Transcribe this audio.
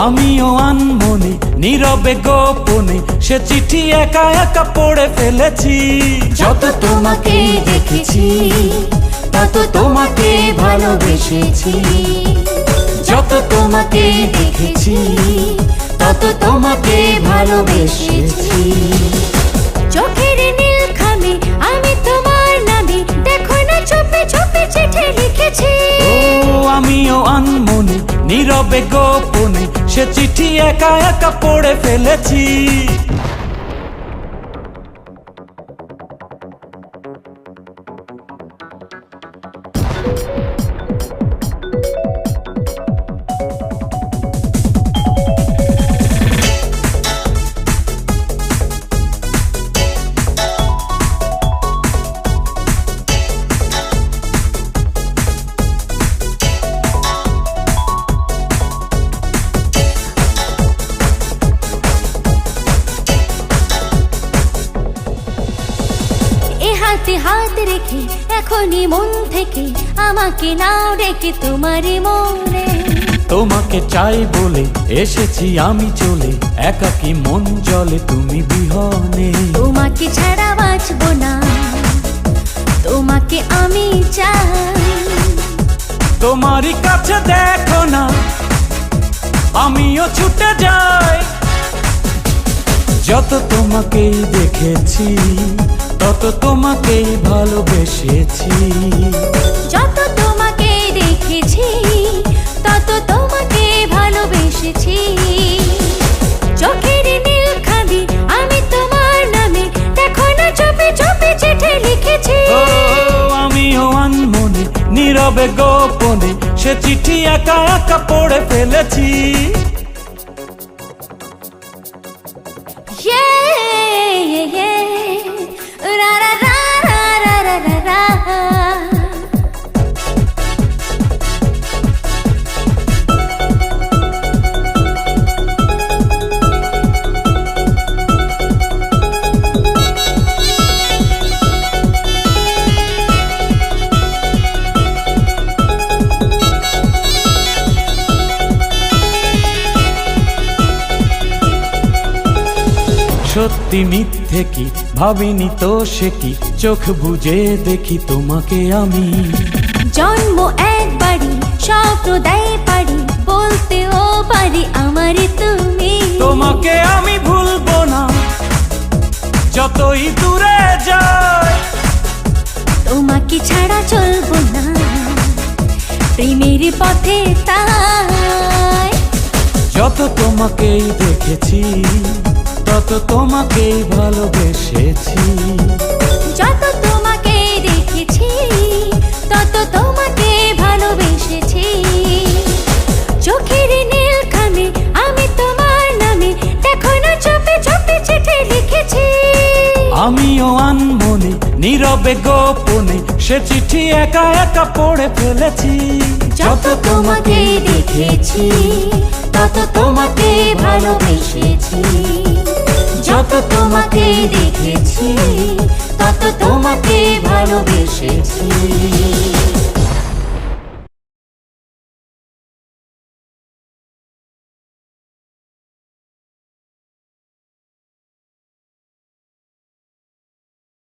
আমিও আনমনে নীরবে গোপনে সে চিঠি একা একা পড়ে ফেলেছি। যত তোমাকে দেখেছি তত তোমাকে ভালোবেসেছি, যত তোমাকে দেখেছি তত তোমাকে ভালোবেসেছি। চোখের নীল খামে আমি তোমার নামে দেখো না চুপে চুপে চিঠি লিখেছি। ও আমিও আনমনে নীরবে গোপনে সে চিঠি একা একা পড়ে ফেলেছি। হাতে হাত রেখে এখনই মন থেকে আমাকে নাও ডেকে তোমারই মনে। তোমাকে চাই বলে এসেছি আমি চলে, একাকী মন জলে তুমি বিহনে। তোমাকে ছাড়া বাঁচবো না, তোমাকে আমি চাই। তোমারই কাছে দেখো না আমিও ছুটে যাই। যত তোমাকেই দেখেছি তত তোমাকেই ভালোবেসেছি, যত তোমাকে দেখেছি তত তোমাকে ভালোবেসেছি। চোখের নীল খাবি আমি তোমার নামে দেখো না চুপে চুপে চিঠি লিখেছি। ও আমিও আনমনে নীরবে গোপনে সে চিঠি একা একা পড়ে ফেলেছি। সত্যি মিথ্যে কি ভাবিনি তো সে কি, চোখ বুজে দেখি তোমাকে আমি। জন্ম একবারই স্বপ্ন দেয় পারি, বলতেও পারি আমারই তুমি। তোমাকে আমি ভুলবো না যতই দূরে যাই, তোমাকে ছাড়া চলবো না প্রেমের পথে তাই। যত তোমাকেই দেখেছি তত তোমাকেই ভালোবেসেছি, যত তোমাকে দেখেছি তত তোমাকে ভালোবেসেছি। চোখের নীল খামে আমি তোমার নামে দেখো না চুপে চুপে চিঠি লিখেছি। আমিও আনমনে নীরবে গোপনে সে চিঠি একা একা পড়ে ফেলেছি। যত তোমাকে দেখেছি তত তোমাকে ভালোবেসেছি, যত তোমাকে দেখেছি তত তোমাকে ভালোবেসেছি।